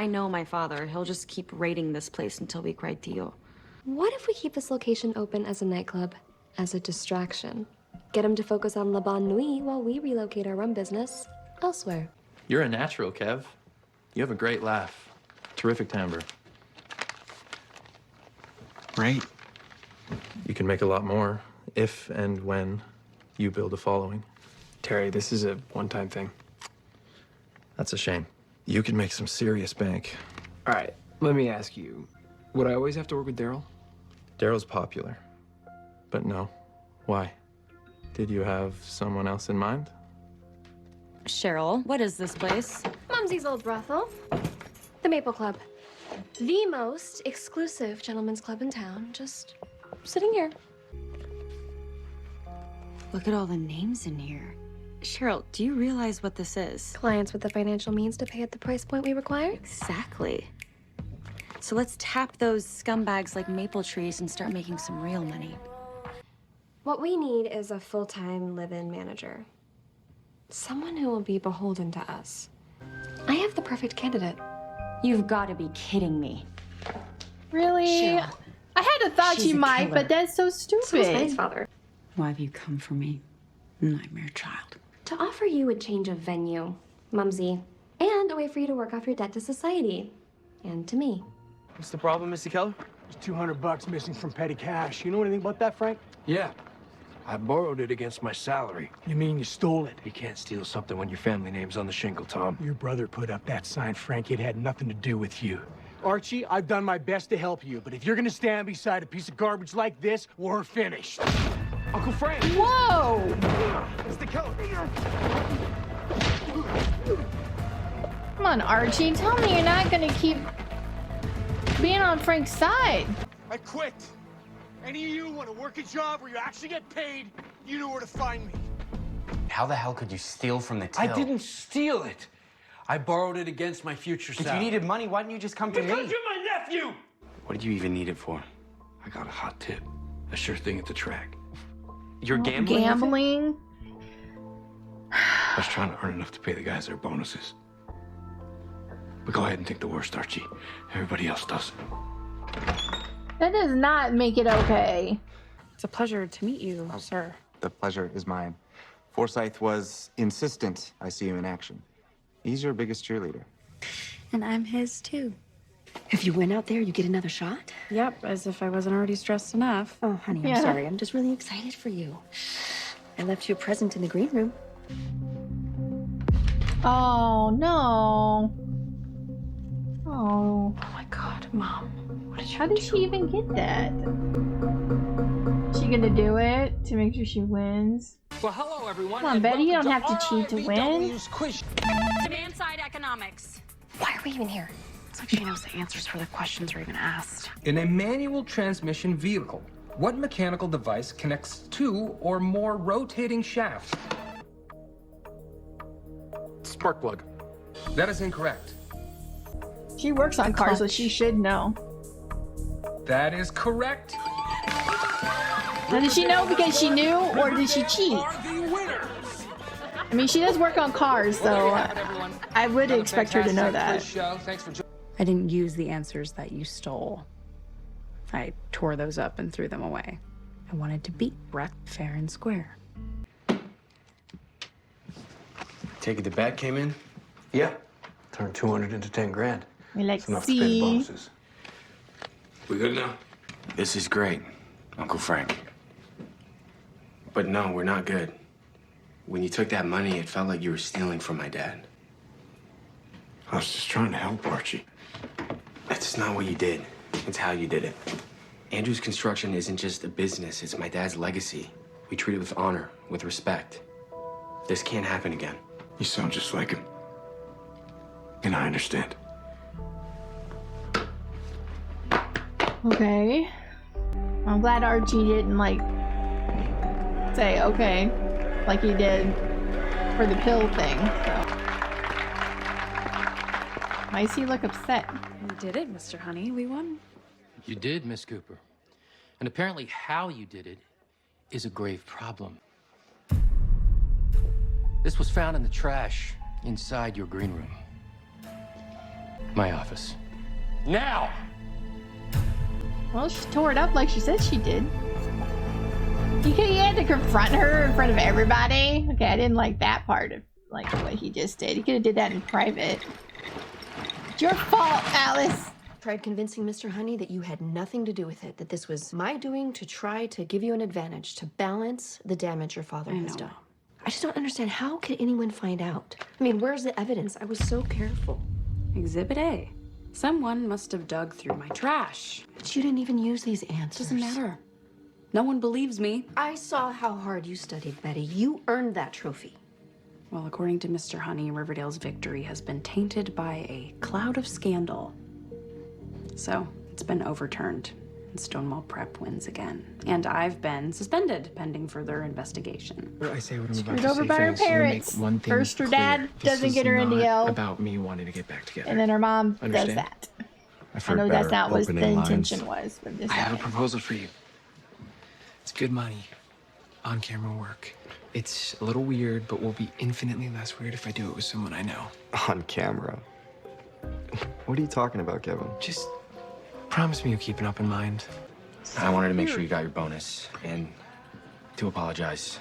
I know my father. He'll just keep raiding this place until we cry tío. What if we keep this location open as a nightclub, as a distraction? Get him to focus on La Bonne Nuit while we relocate our rum business elsewhere. You're a natural, Kev. You have a great laugh. Terrific timbre. Right. You can make a lot more if and when you build a following. Terry, this is a one-time thing. That's a shame. You could make some serious bank. All right, let me ask you, would I always have to work with Daryl? Daryl's popular. But no. Why? Did you have someone else in mind? Cheryl, what is this place? Mumsy's old brothel. The Maple Club. The most exclusive gentlemen's club in town. Just sitting here. Look at all the names in here. Cheryl, do you realize what this is? Clients with the financial means to pay at the price point we require? Exactly. So let's tap those scumbags like maple trees and start making some real money. What we need is a full-time live-in manager. Someone who will be beholden to us. I have the perfect candidate. You've got to be kidding me. Really? Cheryl. I had a thought She's you a might, killer. but that's so So is stupid. Penny's father. Why have you come for me, nightmare child? To offer you a change of venue, Mumsy, and a way for you to work off your debt to society. And to me. What's the problem, Mr. Keller? There's $200 missing from petty cash. You know anything about that, Frank? Yeah. I borrowed it against my salary. You mean you stole it? You can't steal something when your family name's on the shingle, Tom. Your brother put up that sign, Frank. It had nothing to do with you. Archie, I've done my best to help you, but if you're gonna stand beside a piece of garbage like this, we're finished. Uncle Frank! Whoa! Mr. Keller! Come on, Archie. Tell me you're not gonna keep being on Frank's side. I quit. Any of you want to work a job where you actually get paid, you know where to find me. How the hell could you steal from the till? I didn't steal it. I borrowed it against my future If you salary. needed money, why didn't you just come to Because me? you're my nephew! What did you even need it for? I got a hot tip. A sure thing at the track. You're gambling? Gambling? I was trying to earn enough to pay the guys their bonuses. But go ahead and think the worst, Archie. Everybody else does. That does not make it okay. It's a pleasure to meet you, sir. The pleasure is mine. Forsyth was insistent I see you in action. He's your biggest cheerleader. And I'm his too. If you win out there, you get another shot? Yep, as if I wasn't already stressed enough. Oh, honey, I'm Yeah. sorry. I'm just really excited for you. I left you a present in the green room. Oh, no. Oh. Oh my God, Mom. What did you How did do? she even get that? Is she gonna do it to make sure she wins? Well, hello, everyone. Come on, Betty, you don't have to cheat to win. Quiz. Demand-side economics. Why are we even here? It's like she knows the answers for the questions we're even asked. In a manual transmission vehicle, what mechanical device connects two or more rotating shafts? Spark plug. That is incorrect. She works on cars, so she should know. That is correct. Now, did she know because she knew, or did she cheat? Are the winners. I mean, she does work on cars, so I would expect her to know that. Thanks for I didn't use the answers that you stole. I tore those up and threw them away. I wanted to beat Brett fair and square. Take it the bet came in? Yeah. Turned 200 into 10 grand. We like It's enough to pay the see. bonuses. We good now? This is great, Uncle Frank. But no, we're not good. When you took that money, it felt like you were stealing from my dad. I was just trying to help Archie. That's not what you did. It's how you did it. Andrew's Construction isn't just a business, it's my dad's legacy. We treat it with honor, with respect. This can't happen again. You sound just like him. And I understand. Okay. I'm glad Archie didn't, like, say okay, like he did for the pill thing, so. Why does he look upset? We did it, Mr. Honey. We won. You did, Miss Cooper. And apparently how you did it is a grave problem. This was found in the trash inside your green room. My office. Now! Well, she tore it up like she said she did. You had to confront her in front of everybody. Okay, I didn't like that part of like what he just did. He could have did that in private. It's your fault, Alice. Tried convincing Mr. Honey that you had nothing to do with it, that this was my doing to try to give you an advantage, to balance the damage your father has done. I just don't understand. How could anyone find out? I mean, where's the evidence? I was so careful. Exhibit A. Someone must have dug through my trash. But you didn't even use these answers. Doesn't matter. No one believes me. I saw how hard you studied, Betty. You earned that trophy. Well, according to Mr. Honey, Riverdale's victory has been tainted by a cloud of scandal. So, it's been overturned, and Stonewall Prep wins again. And I've been suspended, pending further investigation. I say what I'm about Screwed to over say by her first. Let me make parents. one thing First, her clear. dad This doesn't is get her into not Yale, about me wanting to get back together. and then her mom does Understand? that. I've I heard know that's better not what the opening lines. intention was, but this I have a proposal for you. It's good money. On-camera work. It's a little weird, but will be infinitely less weird if I do it with someone I know. On camera. What are you talking about, Kevin? Just promise me you'll keep an open mind. I wanted to make sure you got your bonus and to apologize.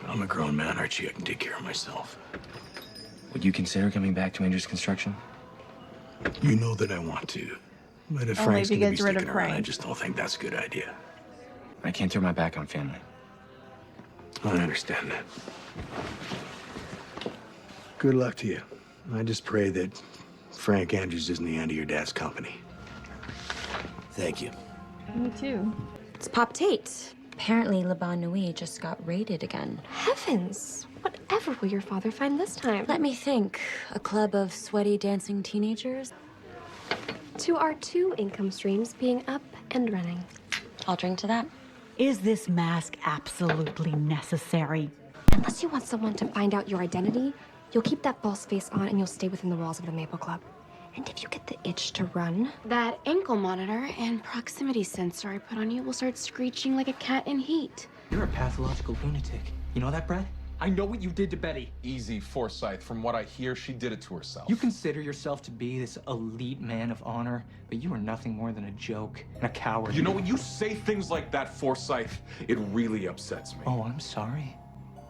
I'm a grown man, Archie. I can take care of myself. Would you consider coming back to Andrew's construction? You know that I want to. But if Only Frank's if he gonna be gets rid of sticking around, I Frank. just don't think that's a good idea. I can't turn my back on family. I understand that. Good luck to you. I just pray that Frank Andrews isn't the end of your dad's company. Thank you. Me too. It's Pop Tate. Apparently, Le Bon Nuit just got raided again. Heavens! Whatever will your father find this time? Let me think. A club of sweaty dancing teenagers? To our two income streams being up and running. I'll drink to that. Is this mask absolutely necessary? Unless you want someone to find out your identity, you'll keep that false face on and you'll stay within the walls of the Maple Club. And if you get the itch to run, That ankle monitor and proximity sensor I put on you will start screeching like a cat in heat. You're a pathological lunatic. You know that, Brad? I know what you did to Betty. Easy, Forsyth. From what I hear, she did it to herself. You consider yourself to be this elite man of honor, but you are nothing more than a joke and a coward. You know, when you say things like that, Forsyth, it really upsets me. Oh, I'm sorry.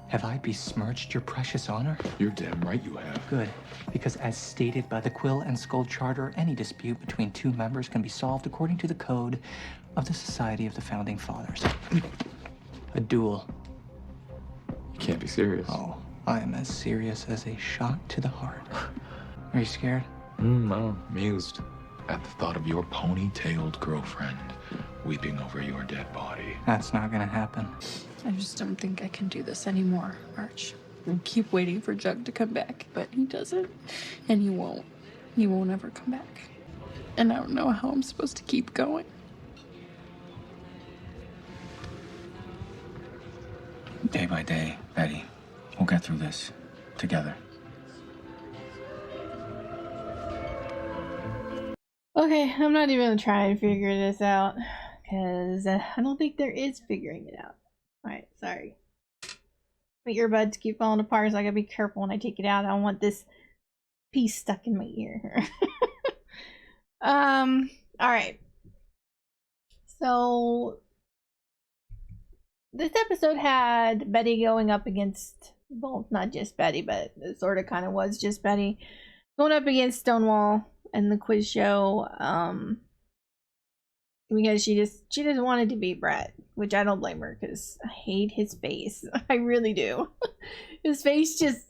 Have I besmirched your precious honor? You're damn right you have. Good, because as stated by the Quill and Skull Charter, any dispute between two members can be solved according to the code of the Society of the Founding Fathers. A duel. You can't be serious. Oh, I am as serious as a shot to the heart. Are you scared? No, amused at the thought of your pony-tailed girlfriend weeping over your dead body. That's not gonna happen. I just don't think I can do this anymore, Arch. I keep waiting for Jug to come back, but he doesn't. And he won't. He won't ever come back. And I don't know how I'm supposed to keep going. Day by day, Betty. We'll get through this together. Okay, I'm not even gonna try and figure this out, because I don't think there is figuring it out. Alright, sorry. My earbuds keep falling apart, so I gotta be careful when I take it out. I don't want this piece stuck in my ear. Alright. So, this episode had Betty going up against, well, not just Betty, but it sort of kind of was just Betty, going up against Stonewall in the quiz show, because she just wanted to beat Brett, which I don't blame her, because I hate his face. I really do. His face just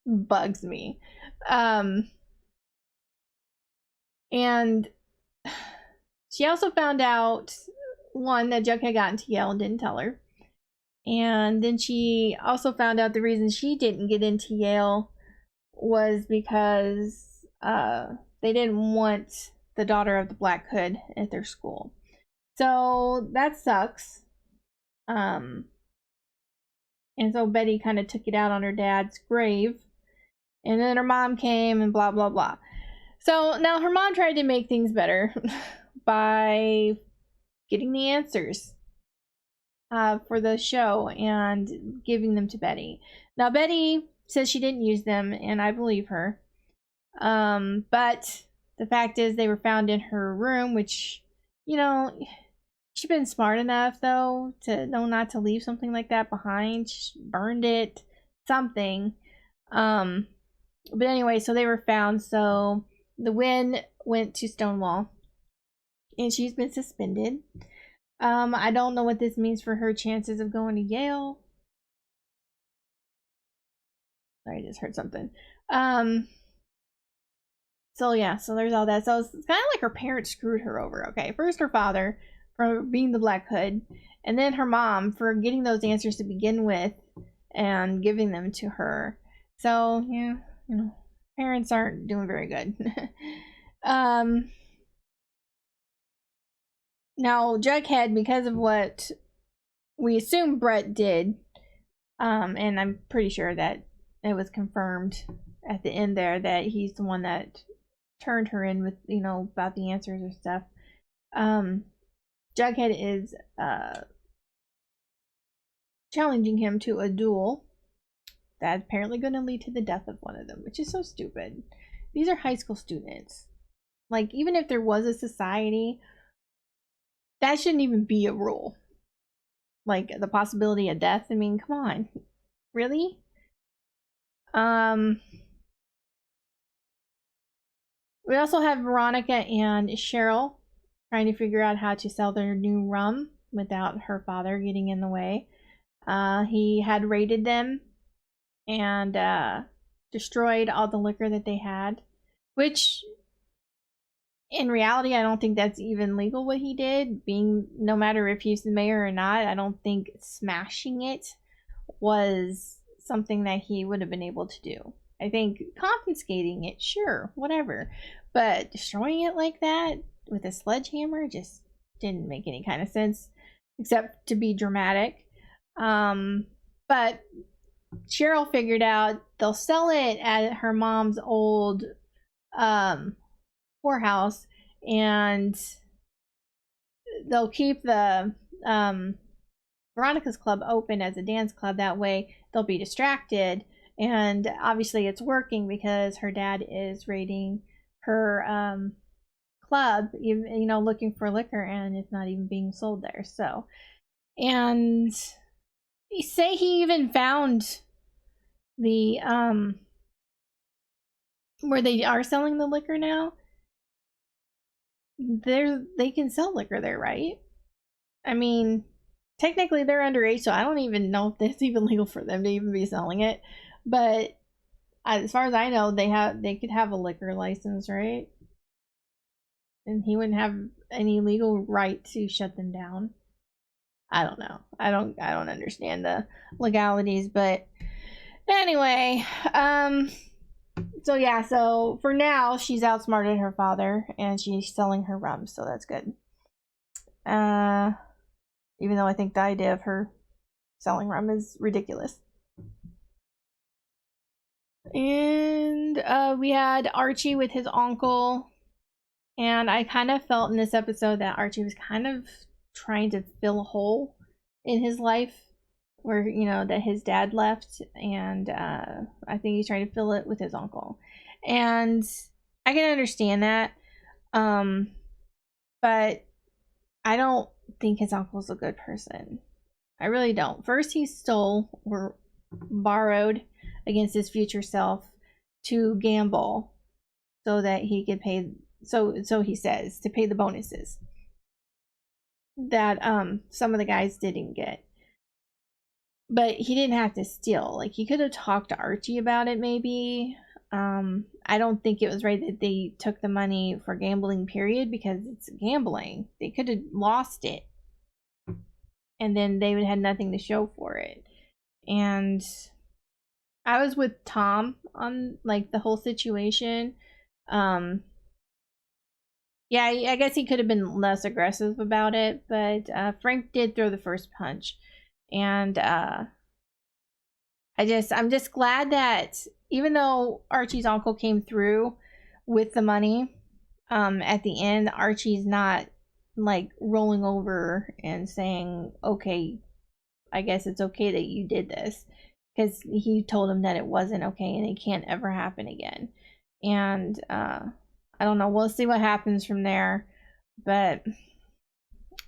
bugs me. And she also found out, one, that Jug had gotten to Yale and didn't tell her. And then she also found out the reason she didn't get into Yale was because they didn't want the daughter of the Black Hood at their school. So that sucks. And so Betty kind of took it out on her dad's grave. And then her mom came and blah, blah, blah. So now her mom tried to make things better by getting the answers for the show and giving them to Betty. Now Betty says she didn't use them, and I believe her. But the fact is they were found in her room, which, you know, she'd been smart enough, though, to know not to leave something like that behind. She burned it, something. But anyway, so they were found. So the win went to Stonewall, and she's been suspended. I don't know what this means for her chances of going to Yale. Sorry, I just heard something. So yeah, so there's all that. So it's kind of like her parents screwed her over, okay? First her father for being the Black Hood, and then her mom for getting those answers to begin with and giving them to her. So, yeah, you know, parents aren't doing very good. Now, Jughead, because of what we assume Brett did, and I'm pretty sure that it was confirmed at the end there that he's the one that turned her in with, you know, about the answers or stuff. Jughead is challenging him to a duel that's apparently going to lead to the death of one of them, which is so stupid. These are high school students. Like, even if there was a society, that shouldn't even be a rule. Like, the possibility of death, I mean, come on. Really? We also have Veronica and Cheryl trying to figure out how to sell their new rum without her father getting in the way. He had raided them and destroyed all the liquor that they had, which in reality I don't think that's even legal what he did. Being, no matter if he's the mayor or not, I don't think smashing it was something that he would have been able to do. I think confiscating it, sure, whatever, but destroying it like that with a sledgehammer just didn't make any kind of sense, except to be dramatic. But Cheryl figured out they'll sell it at her mom's old whorehouse, and they'll keep the Veronica's club open as a dance club. That way they'll be distracted, and obviously it's working because her dad is raiding her club, you know, looking for liquor, and it's not even being sold there. So, and say he even found the where they are selling the liquor now. They can sell liquor there, right? I mean, technically they're underage, so I don't even know if it's even legal for them to even be selling it. But as far as I know, they could have a liquor license, right? And he wouldn't have any legal right to shut them down. I don't know. I don't understand the legalities, but anyway, so yeah, so for now she's outsmarted her father and she's selling her rum, so that's good. Even though I think the idea of her selling rum is ridiculous. And we had Archie with his uncle, and I kind of felt in this episode that Archie was kind of trying to fill a hole in his life where, you know, that his dad left, and I think he's trying to fill it with his uncle, and I can understand that, but I don't think his uncle's a good person. I really don't. First, he stole or borrowed against his future self to gamble so that he could pay, so he says, to pay the bonuses that some of the guys didn't get. But he didn't have to steal. Like, he could have talked to Archie about it, maybe. I don't think it was right that they took the money for gambling, period, because it's gambling. They could have lost it, and then they would have had nothing to show for it. And I was with Tom on, like, the whole situation. Yeah, I guess he could have been less aggressive about it, but Frank did throw the first punch. And I'm just glad that even though Archie's uncle came through with the money at the end, Archie's not like rolling over and saying, okay, I guess it's okay that you did this, because he told him that it wasn't okay and it can't ever happen again. And I don't know. We'll see what happens from there. But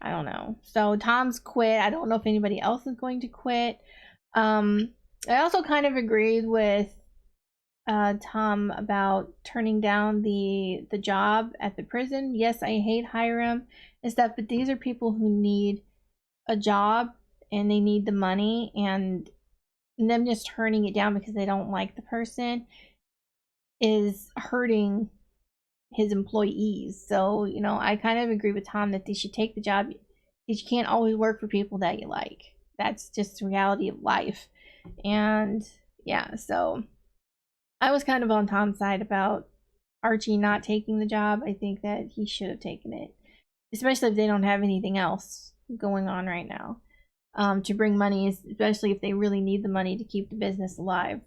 I don't know. So Tom's quit. I don't know if anybody else is going to quit. I also kind of agreed with Tom about turning down the job at the prison. Yes, I hate Hiram and stuff, but these are people who need a job and they need the money, and them just turning it down because they don't like the person is hurting his employees. So, you know, I kind of agree with Tom that they should take the job. You can't always work for people that you like. That's just the reality of life. And yeah, so I was kind of on Tom's side about Archie not taking the job. I think that he should have taken it, especially if they don't have anything else going on right now to bring money, especially if they really need the money to keep the business alive.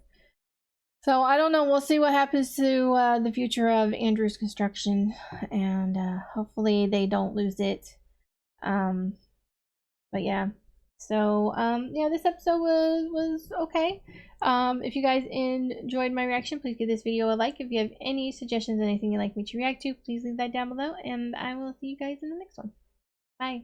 So I don't know. We'll see what happens to the future of Andrew's construction, and hopefully they don't lose it. But yeah. So yeah, this episode was okay. If you guys enjoyed my reaction, please give this video a like. If you have any suggestions, anything you'd like me to react to, please leave that down below, and I will see you guys in the next one. Bye.